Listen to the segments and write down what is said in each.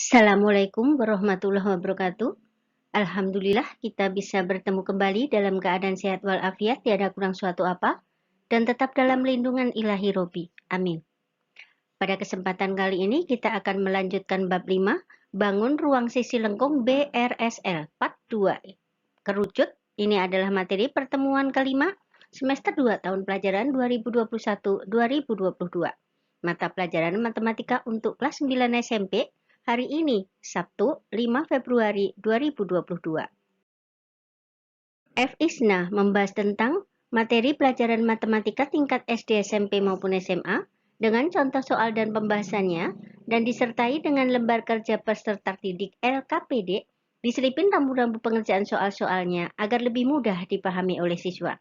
Assalamualaikum warahmatullahi wabarakatuh. Alhamdulillah kita bisa bertemu kembali dalam keadaan sehat walafiat, tiada kurang suatu apa, dan tetap dalam lindungan ilahi Robi. Amin. Pada kesempatan kali ini kita akan melanjutkan bab 5, bangun ruang sisi lengkung BRSL, part 2. Kerucut, ini adalah materi pertemuan kelima, semester 2 tahun pelajaran 2021-2022. Mata pelajaran matematika untuk kelas 9 SMP, hari ini, Sabtu 5 Februari 2022. F. Isna membahas tentang materi pelajaran matematika tingkat SD, SMP maupun SMA dengan contoh soal dan pembahasannya dan disertai dengan lembar kerja peserta didik LKPD, diselipin rambu-rambu pengerjaan soal-soalnya agar lebih mudah dipahami oleh siswa.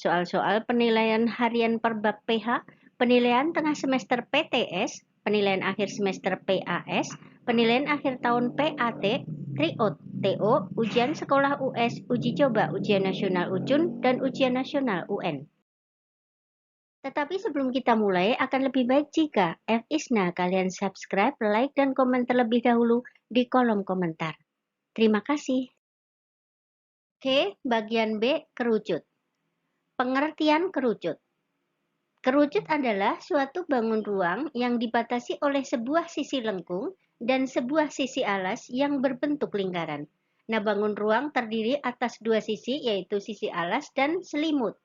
Soal-soal penilaian harian per bab PH, penilaian tengah semester PTS, penilaian akhir semester PAS, penilaian akhir tahun PAT, TRIOT, TO, ujian sekolah US, uji coba ujian nasional UJUN, dan ujian nasional UN. Tetapi sebelum kita mulai, akan lebih baik jika F. Isna kalian subscribe, like, dan komen terlebih dahulu di kolom komentar. Terima kasih. Oke, bagian B, kerucut. Pengertian kerucut. Kerucut adalah suatu bangun ruang yang dibatasi oleh sebuah sisi lengkung dan sebuah sisi alas yang berbentuk lingkaran. Nah, bangun ruang terdiri atas dua sisi, yaitu sisi alas dan selimut.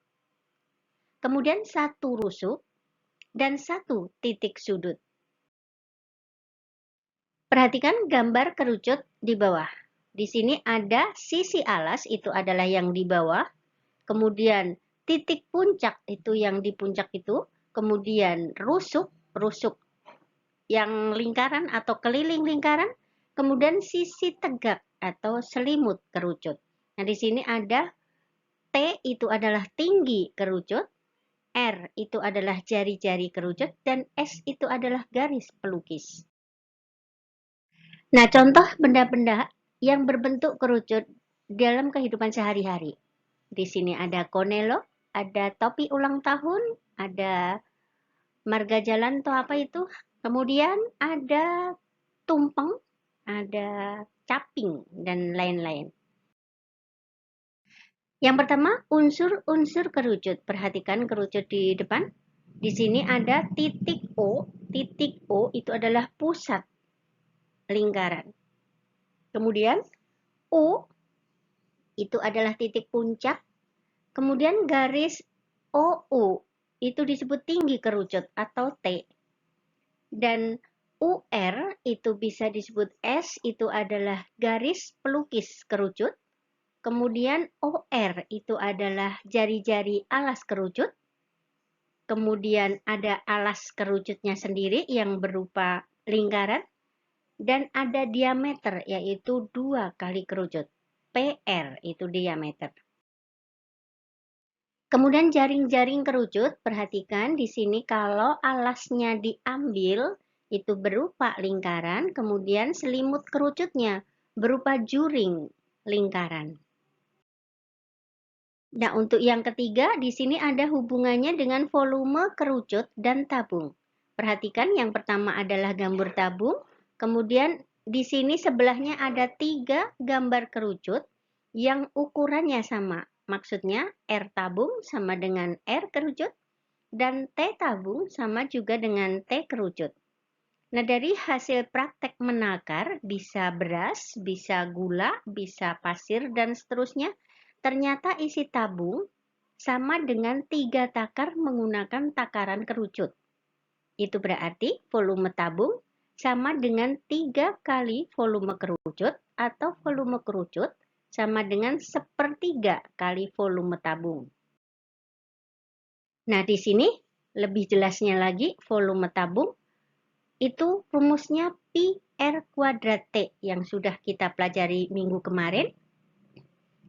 Kemudian satu rusuk dan satu titik sudut. Perhatikan gambar kerucut di bawah. Di sini ada sisi alas, itu adalah yang di bawah. Kemudian titik puncak, itu yang di puncak itu. Kemudian rusuk yang lingkaran atau keliling lingkaran, kemudian sisi tegak atau selimut kerucut. Nah, di sini ada T itu adalah tinggi kerucut, R itu adalah jari-jari kerucut, dan S itu adalah garis pelukis. Nah, contoh benda-benda yang berbentuk kerucut dalam kehidupan sehari-hari. Di sini ada konelo, ada topi ulang tahun, ada marga jalan atau apa itu. Kemudian ada tumpeng, ada caping, dan lain-lain. Yang pertama, unsur-unsur kerucut. Perhatikan kerucut di depan. Di sini ada titik O. Titik O itu adalah pusat lingkaran. Kemudian U itu adalah titik puncak. Kemudian garis OU itu disebut tinggi kerucut atau T. Dan UR itu bisa disebut S, itu adalah garis pelukis kerucut. Kemudian OR itu adalah jari-jari alas kerucut. Kemudian ada alas kerucutnya sendiri yang berupa lingkaran. Dan ada diameter, yaitu 2 kali kerucut. PR itu diameter. Kemudian jaring-jaring kerucut, perhatikan di sini kalau alasnya diambil, itu berupa lingkaran, kemudian selimut kerucutnya berupa juring lingkaran. Nah, untuk yang ketiga, di sini ada hubungannya dengan volume kerucut dan tabung. Perhatikan yang pertama adalah gambar tabung, kemudian di sini sebelahnya ada 3 gambar kerucut yang ukurannya sama. Maksudnya R tabung sama dengan R kerucut dan T tabung sama juga dengan T kerucut. Nah, dari hasil praktek menakar bisa beras, bisa gula, bisa pasir, dan seterusnya. Ternyata isi tabung sama dengan 3 takar menggunakan takaran kerucut. Itu berarti volume tabung sama dengan 3 kali volume kerucut atau volume kerucut sama dengan 1/3 kali volume tabung. Nah, di sini lebih jelasnya lagi volume tabung itu rumusnya Pi R kuadrat T yang sudah kita pelajari minggu kemarin.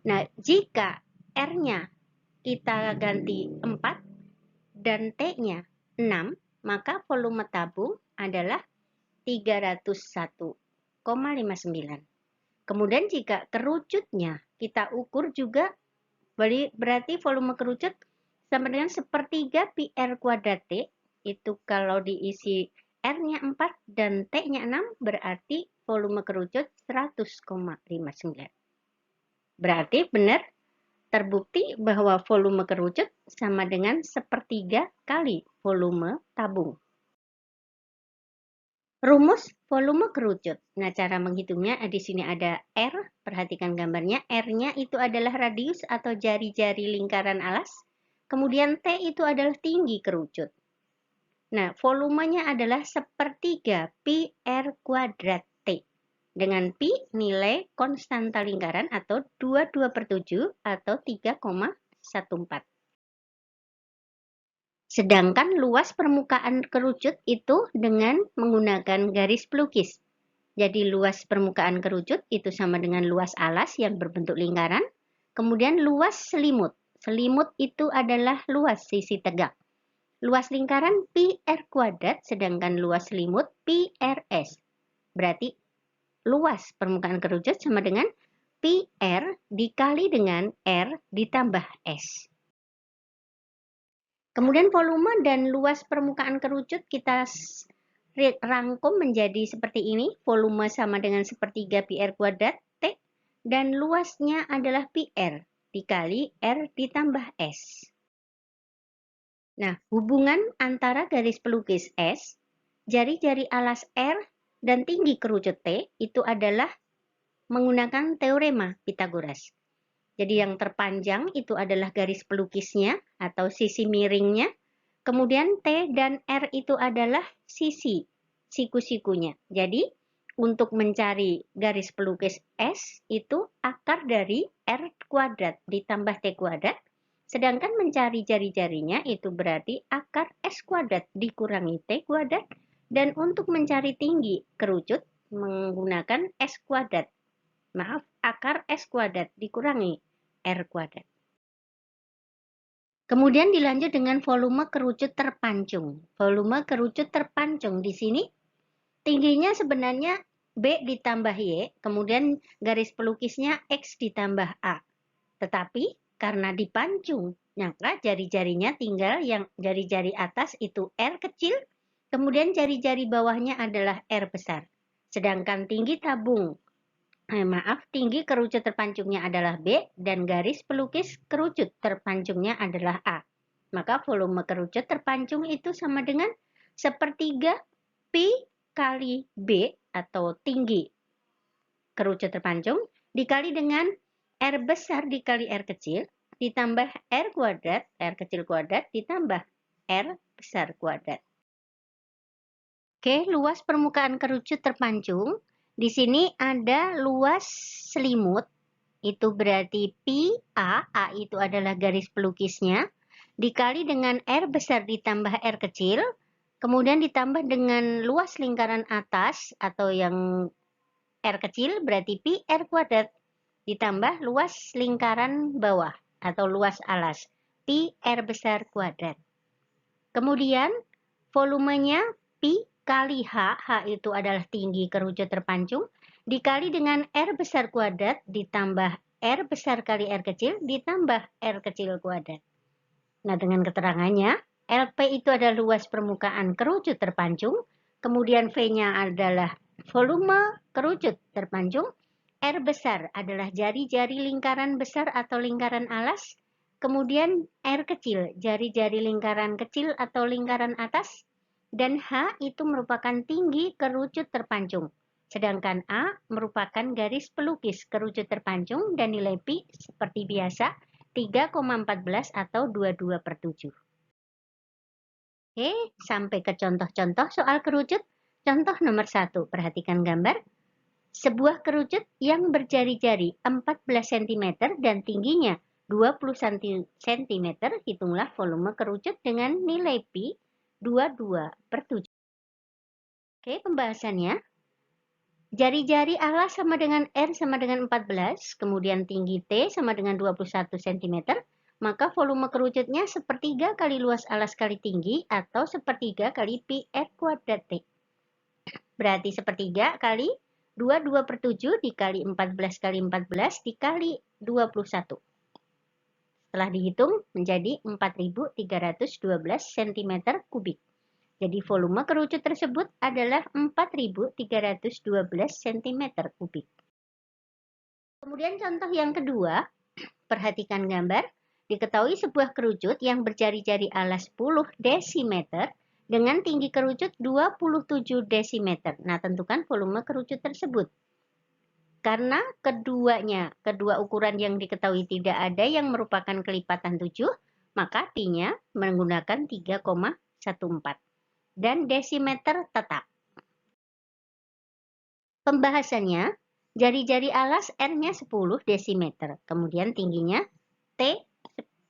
Nah, jika R-nya kita ganti 4 dan T-nya 6, maka volume tabung adalah 301,59. Kemudian jika kerucutnya kita ukur juga, berarti volume kerucut sama dengan 1/3 pi R kuadrat T, itu kalau diisi R-nya 4 dan T-nya 6 berarti volume kerucut 100,59. Berarti benar terbukti bahwa volume kerucut sama dengan sepertiga kali volume tabung. Rumus volume kerucut. Nah, cara menghitungnya di sini ada R, perhatikan gambarnya. R-nya itu adalah radius atau jari-jari lingkaran alas. Kemudian T itu adalah tinggi kerucut. Nah, volumenya adalah sepertiga pi R kuadrat T. Dengan pi nilai konstanta lingkaran atau 22/7 atau 3,14. Sedangkan luas permukaan kerucut itu dengan menggunakan garis pelukis. Jadi luas permukaan kerucut itu sama dengan luas alas yang berbentuk lingkaran. Kemudian luas selimut. Selimut itu adalah luas sisi tegak. Luas lingkaran pi R kuadrat, sedangkan luas selimut pi RS. Berarti luas permukaan kerucut sama dengan pi R dikali dengan R ditambah S. Kemudian volume dan luas permukaan kerucut kita rangkum menjadi seperti ini. Volume sama dengan sepertiga pi R kuadrat T dan luasnya adalah pi R dikali R ditambah S. Nah, hubungan antara garis pelukis S, jari-jari alas R, dan tinggi kerucut T itu adalah menggunakan teorema Pythagoras. Jadi yang terpanjang itu adalah garis pelukisnya atau sisi miringnya. Kemudian T dan R itu adalah sisi siku-sikunya. Jadi untuk mencari garis pelukis S itu akar dari R kuadrat ditambah T kuadrat. Sedangkan mencari jari-jarinya itu berarti akar S kuadrat dikurangi T kuadrat. Dan untuk mencari tinggi kerucut menggunakan S kuadrat. Maaf, akar S kuadrat dikurangi R kuadrat. Kemudian dilanjut dengan volume kerucut terpancung. Volume kerucut terpancung di sini tingginya sebenarnya B ditambah Y, kemudian garis pelukisnya X ditambah A. Tetapi karena dipancung, maka jari-jarinya tinggal yang jari-jari atas itu R kecil, kemudian jari-jari bawahnya adalah R besar. Sedangkan tinggi tabung, tinggi kerucut terpancungnya adalah B dan garis pelukis kerucut terpancungnya adalah A. Maka volume kerucut terpancung itu sama dengan sepertiga pi kali B atau tinggi kerucut terpancung dikali dengan R besar dikali R kecil, ditambah R kuadrat, R kecil kuadrat, ditambah R besar kuadrat. Oke, luas permukaan kerucut terpancung. Di sini ada luas selimut, itu berarti pi A, A itu adalah garis pelukisnya, dikali dengan R besar ditambah R kecil, kemudian ditambah dengan luas lingkaran atas atau yang R kecil berarti pi R kuadrat, ditambah luas lingkaran bawah atau luas alas, pi R besar kuadrat. Kemudian volumenya pi kali H, H itu adalah tinggi kerucut terpancung, dikali dengan R besar kuadrat ditambah R besar kali R kecil ditambah R kecil kuadrat. Nah, dengan keterangannya, LP itu adalah luas permukaan kerucut terpancung, kemudian V-nya adalah volume kerucut terpancung, R besar adalah jari-jari lingkaran besar atau lingkaran alas, kemudian R kecil, jari-jari lingkaran kecil atau lingkaran atas, dan H itu merupakan tinggi kerucut terpancung. Sedangkan A merupakan garis pelukis kerucut terpancung dan nilai pi seperti biasa 3,14 atau 22/7. Oke, sampai ke contoh-contoh soal kerucut. Contoh nomor 1, perhatikan gambar. Sebuah kerucut yang berjari-jari 14 cm dan tingginya 20 cm, hitunglah volume kerucut dengan nilai pi 22/7. Oke, pembahasannya. Jari-jari alas sama dengan R sama dengan 14, kemudian tinggi T sama dengan 21 cm, maka volume kerucutnya sepertiga kali luas alas kali tinggi atau sepertiga kali pi R kuadrat T. Berarti sepertiga kali 22/7 dikali 14 kali 14 dikali 21. Setelah dihitung menjadi 4.312 cm kubik. Jadi volume kerucut tersebut adalah 4.312 cm kubik. Kemudian contoh yang kedua, perhatikan gambar. Diketahui sebuah kerucut yang berjari-jari alas 10 desimeter dengan tinggi kerucut 27 desimeter. Nah, tentukan volume kerucut tersebut. Karena kedua ukuran yang diketahui tidak ada yang merupakan kelipatan 7, maka pi-nya menggunakan 3,14. Dan desimeter tetap. Pembahasannya, jari-jari alas R-nya 10 desimeter, kemudian tingginya T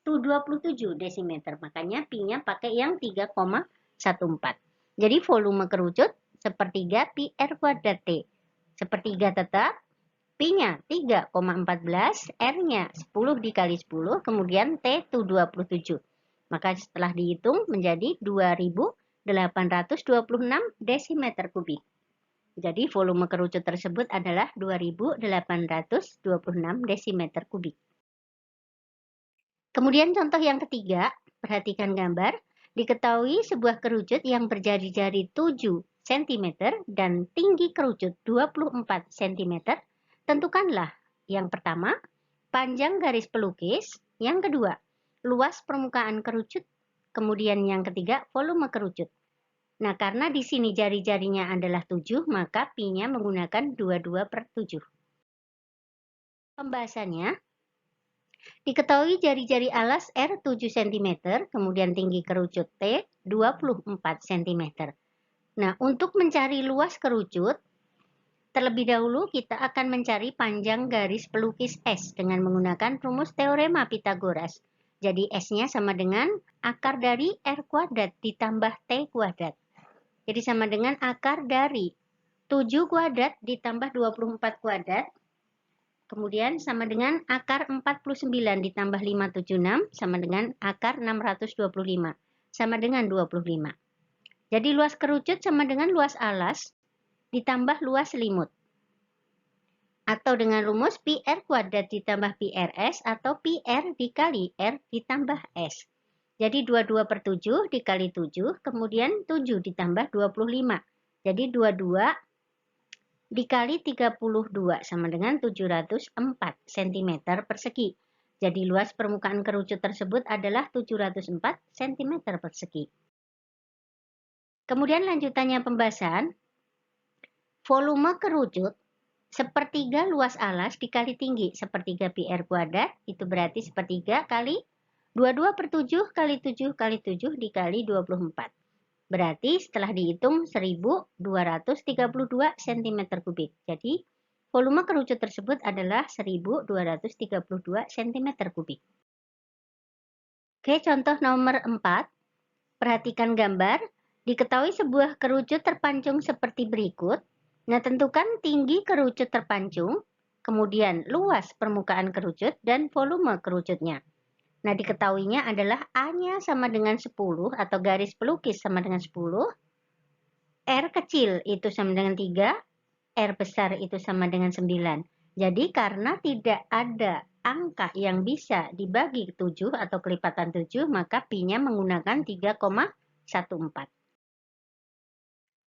27 desimeter, makanya pi-nya pakai yang 3,14. Jadi volume kerucut sepertiga pi R kuadrat T. Sepertiga tetap, pi-nya 3,14, R-nya 10 dikali 10, kemudian T itu 27. Maka setelah dihitung menjadi 2.826 desimeter kubik. Jadi volume kerucut tersebut adalah 2.826 desimeter kubik. Kemudian contoh yang ketiga, perhatikan gambar. Diketahui sebuah kerucut yang berjari-jari 7 cm dan tinggi kerucut 24 cm. Tentukanlah yang pertama, panjang garis pelukis. Yang kedua, luas permukaan kerucut. Kemudian yang ketiga, volume kerucut. Nah, karena di sini jari-jarinya adalah 7, maka pi-nya menggunakan 22/7. Pembahasannya, diketahui jari-jari alas R 7 cm, kemudian tinggi kerucut T 24 cm. Nah, untuk mencari luas kerucut, terlebih dahulu kita akan mencari panjang garis pelukis S dengan menggunakan rumus teorema Pitagoras. Jadi S-nya sama dengan akar dari R kuadrat ditambah T kuadrat. Jadi sama dengan akar dari 7 kuadrat ditambah 24 kuadrat. Kemudian sama dengan akar 49 ditambah 576 sama dengan akar 625. Sama dengan 25. Jadi luas kerucut sama dengan luas alas ditambah luas selimut. Atau dengan rumus pi R kuadrat ditambah pi RS atau pi R dikali R ditambah S. Jadi 22/7 dikali 7, kemudian 7 ditambah 25. Jadi 22 dikali 32 sama dengan 704 cm persegi. Jadi luas permukaan kerucut tersebut adalah 704 cm persegi. Kemudian lanjutannya pembahasan, volume kerucut sepertiga luas alas dikali tinggi. Sepertiga pi R kuadrat itu berarti sepertiga kali 22/7 kali 7 kali 7 dikali 24. Berarti setelah dihitung 1232 cm kubik. Jadi volume kerucut tersebut adalah 1232 cm kubik. Oke, contoh nomor 4. Perhatikan gambar. Diketahui sebuah kerucut terpancung seperti berikut. Nah, tentukan tinggi kerucut terpancung, kemudian luas permukaan kerucut, dan volume kerucutnya. Nah, diketahuinya adalah A-nya sama dengan 10 atau garis pelukis sama dengan 10. R kecil itu sama dengan 3. R besar itu sama dengan 9. Jadi karena tidak ada angka yang bisa dibagi 7 atau kelipatan 7, maka pi-nya menggunakan 3,14.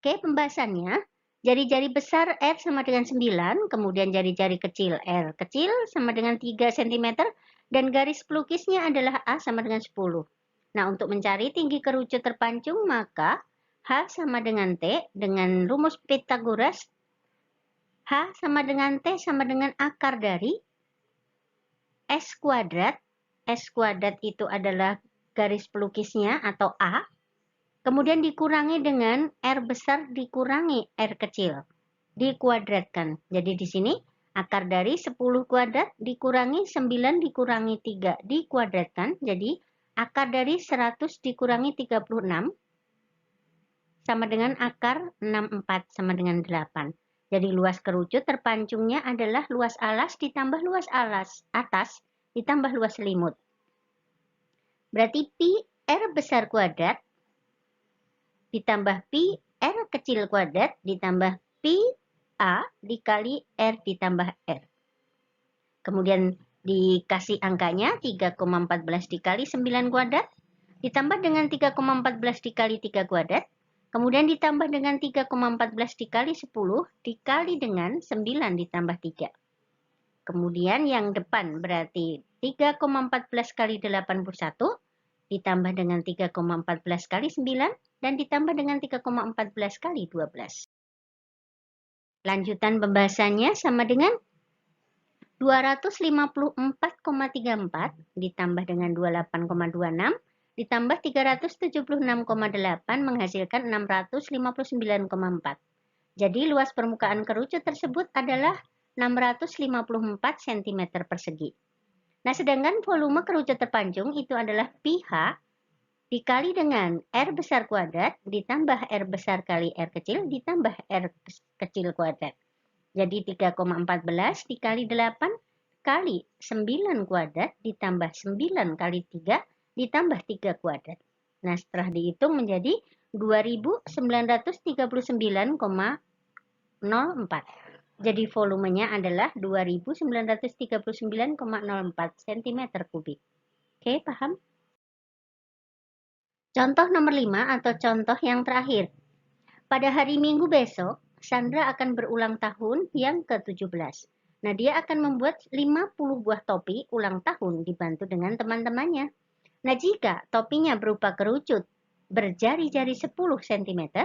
Oke, pembahasannya. Jari-jari besar R sama dengan 9, kemudian jari-jari kecil R kecil sama dengan 3 cm, dan garis pelukisnya adalah A sama dengan 10. Nah, untuk mencari tinggi kerucut terpancung, maka H sama dengan T dengan rumus Pitagoras. H sama dengan T sama dengan akar dari S kuadrat. S kuadrat itu adalah garis pelukisnya atau A. Kemudian dikurangi dengan R besar dikurangi R kecil. Dikuadratkan. Jadi di sini akar dari 10 kuadrat dikurangi 9 dikurangi 3 dikuadratkan. Jadi akar dari 100 dikurangi 36 sama dengan akar 64 sama dengan 8. Jadi luas kerucut terpancungnya adalah luas alas ditambah luas alas atas ditambah luas selimut. Berarti pi R besar kuadrat ditambah pi R kecil kuadrat ditambah pi A dikali R ditambah R. Kemudian dikasih angkanya 3,14 dikali 9 kuadrat ditambah dengan 3,14 dikali 3 kuadrat Kemudian ditambah dengan 3,14 dikali 10 dikali dengan 9 ditambah 3. Kemudian yang depan berarti 3,14 kali 81 ditambah dengan 3,14 kali 9 dan ditambah dengan 3,14 kali 12. Lanjutan pembahasannya sama dengan 254,34 ditambah dengan 28,26 ditambah 376,8 menghasilkan 659,4. Jadi luas permukaan kerucut tersebut adalah 654 cm persegi. Nah, sedangkan volume kerucut terpanjung itu adalah pH dikali dengan R besar kuadrat ditambah R besar kali R kecil ditambah R kecil kuadrat. Jadi 3,14 dikali 8 kali 9 kuadrat ditambah 9 kali 3 ditambah 3 kuadrat. Nah, setelah dihitung menjadi 2939,04. Jadi volumenya adalah 2939,04 cm kubik. Oke, paham? Contoh nomor 5 atau contoh yang terakhir. Pada hari Minggu besok, Sandra akan berulang tahun yang ke-17. Nah, dia akan membuat 50 buah topi ulang tahun dibantu dengan teman-temannya. Nah, jika topinya berupa kerucut berjari-jari 10 cm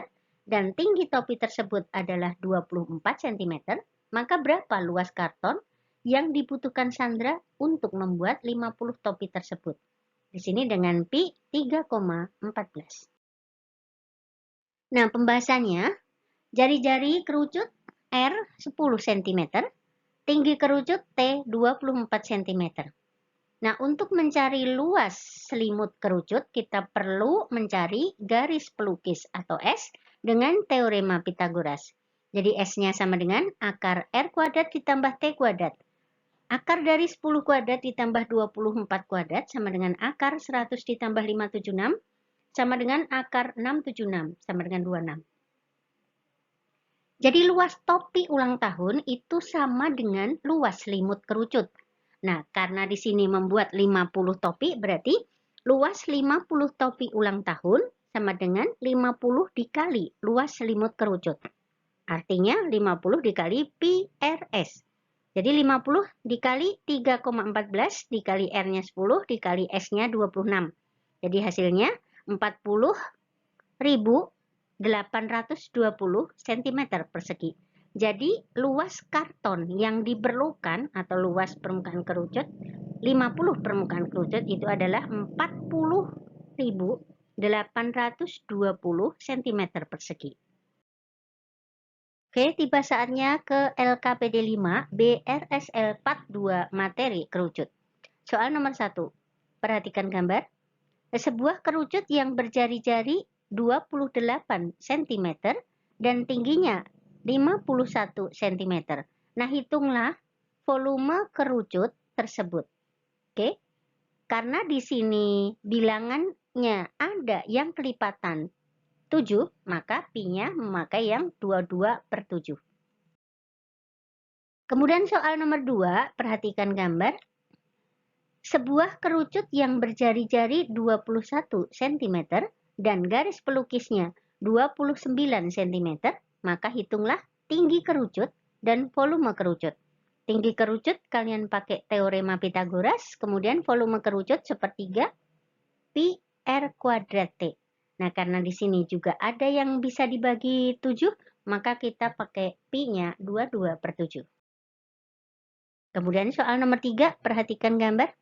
dan tinggi topi tersebut adalah 24 cm, maka berapa luas karton yang dibutuhkan Sandra untuk membuat 50 topi tersebut? Di sini dengan pi 3,14. Nah, pembahasannya, jari-jari kerucut R 10 cm, tinggi kerucut T 24 cm. Nah, untuk mencari luas selimut kerucut, kita perlu mencari garis pelukis atau S dengan teorema Pitagoras. Jadi S-nya sama dengan akar R kuadrat ditambah T kuadrat. Akar dari 10 kuadrat ditambah 24 kuadrat sama dengan akar 100 ditambah 576 sama dengan akar 676 sama dengan 26. Jadi luas topi ulang tahun itu sama dengan luas selimut kerucut. Nah, karena di sini membuat 50 topi, berarti luas 50 topi ulang tahun sama dengan 50 dikali luas selimut kerucut. Artinya 50 dikali pi RS. Jadi 50 dikali 3,14 dikali R-nya 10 dikali S-nya 26. Jadi hasilnya 40.820 cm persegi. Jadi luas karton yang diperlukan atau luas permukaan kerucut 50 permukaan kerucut itu adalah 40.820 cm persegi. Oke, tiba saatnya ke LKPD 5 BRSL Part 2 materi kerucut. Soal nomor 1. Perhatikan gambar. Sebuah kerucut yang berjari-jari 28 cm dan tingginya 51 cm. Nah, hitunglah volume kerucut tersebut. Oke. Karena di sini bilangannya ada yang kelipatan 7, maka pi-nya memakai yang 22/7. Kemudian soal nomor 2, perhatikan gambar. Sebuah kerucut yang berjari-jari 21 cm dan garis pelukisnya 29 cm, maka hitunglah tinggi kerucut dan volume kerucut. Tinggi kerucut kalian pakai teorema Pitagoras, kemudian volume kerucut sepertiga pi R kuadrat T. Nah, karena di sini juga ada yang bisa dibagi 7, maka kita pakai pi-nya 22/7. Kemudian soal nomor 3, perhatikan gambar.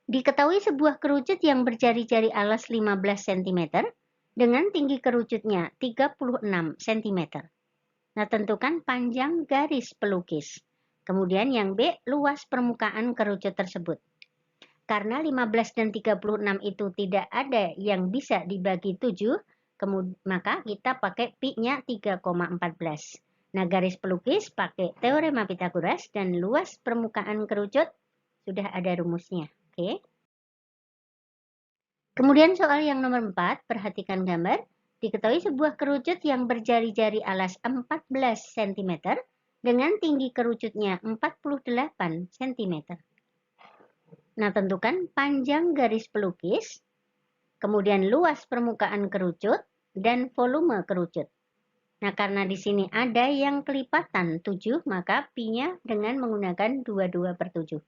Diketahui sebuah kerucut yang berjari-jari alas 15 cm dengan tinggi kerucutnya 36 cm. Nah, tentukan panjang garis pelukis. Kemudian yang B, luas permukaan kerucut tersebut. Karena 15 dan 36 itu tidak ada yang bisa dibagi 7, maka kita pakai pi-nya 3,14. Nah, garis pelukis pakai teorema Pitagoras dan luas permukaan kerucut sudah ada rumusnya. Oke. Kemudian soal yang nomor 4, perhatikan gambar. Diketahui sebuah kerucut yang berjari-jari alas 14 cm dengan tinggi kerucutnya 48 cm. Nah, tentukan panjang garis pelukis, kemudian luas permukaan kerucut, dan volume kerucut. Nah, karena di sini ada yang kelipatan 7, maka pi-nya dengan menggunakan 22/7.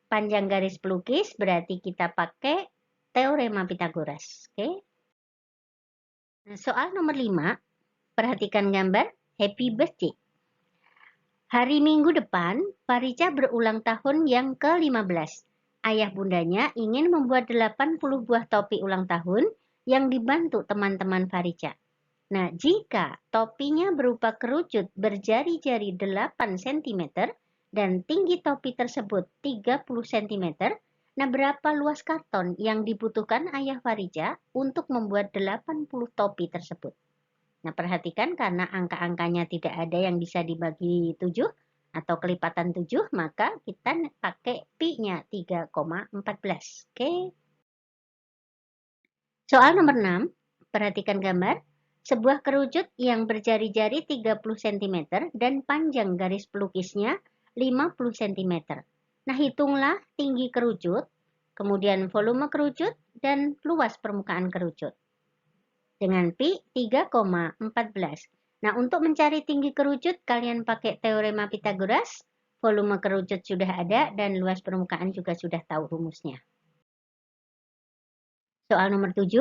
Panjang garis pelukis berarti kita pakai teorema Pitagoras. Oke. Nah, soal nomor 5, perhatikan gambar Happy Birthday. Hari Minggu depan, Farica berulang tahun yang ke-15. Ayah bundanya ingin membuat 80 buah topi ulang tahun yang dibantu teman-teman Farica. Nah, jika topinya berupa kerucut berjari-jari 8 cm dan tinggi topi tersebut 30 cm, nah berapa luas karton yang dibutuhkan ayah Farica untuk membuat 80 topi tersebut? Nah, perhatikan karena angka-angkanya tidak ada yang bisa dibagi 7 atau kelipatan 7, maka kita pakai pi-nya 3,14. Oke. Soal nomor 6, perhatikan gambar. Sebuah kerucut yang berjari-jari 30 cm dan panjang garis pelukisnya 50 cm. Nah, hitunglah tinggi kerucut, kemudian volume kerucut, dan luas permukaan kerucut. Dengan pi 3,14. Nah, untuk mencari tinggi kerucut, kalian pakai teorema Pitagoras, volume kerucut sudah ada, dan luas permukaan juga sudah tahu rumusnya. Soal nomor 7.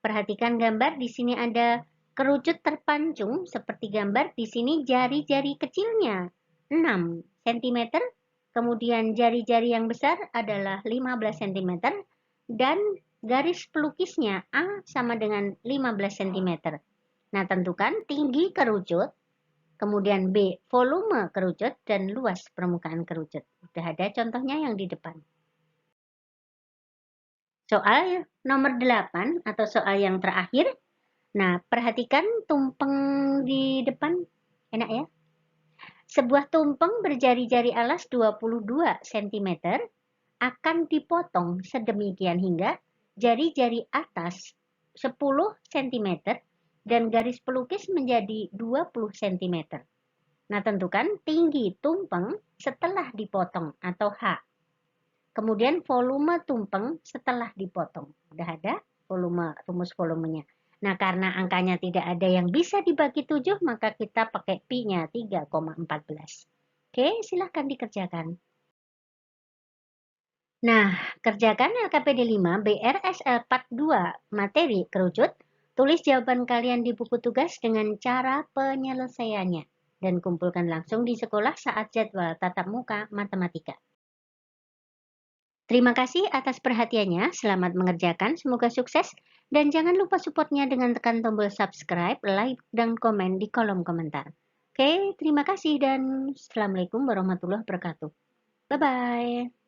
Perhatikan gambar, di sini ada kerucut terpancung seperti gambar. Di sini jari-jari kecilnya 6 cm, kemudian jari-jari yang besar adalah 15 cm, dan garis pelukisnya A sama dengan 15 cm. Nah, tentukan tinggi kerucut, kemudian B volume kerucut, dan luas permukaan kerucut. Sudah ada contohnya yang di depan. Soal nomor 8 atau soal yang terakhir. Nah, perhatikan tumpeng di depan. Enak ya? Sebuah tumpeng berjari-jari alas 22 cm akan dipotong sedemikian hingga jari-jari atas 10 cm dan garis pelukis menjadi 20 cm. Nah, tentukan tinggi tumpeng setelah dipotong atau H. Kemudian volume tumpeng setelah dipotong. Udah ada rumus volumenya. Nah, karena angkanya tidak ada yang bisa dibagi 7, maka kita pakai pi-nya 3,14. Oke, silahkan dikerjakan. Nah, kerjakan LKPD 5 BRSL Part 2 materi kerucut. Tulis jawaban kalian di buku tugas dengan cara penyelesaiannya. Dan kumpulkan langsung di sekolah saat jadwal tatap muka matematika. Terima kasih atas perhatiannya, selamat mengerjakan, semoga sukses, dan jangan lupa supportnya dengan tekan tombol subscribe, like, dan komen di kolom komentar. Oke, terima kasih dan Assalamualaikum warahmatullahi wabarakatuh. Bye-bye.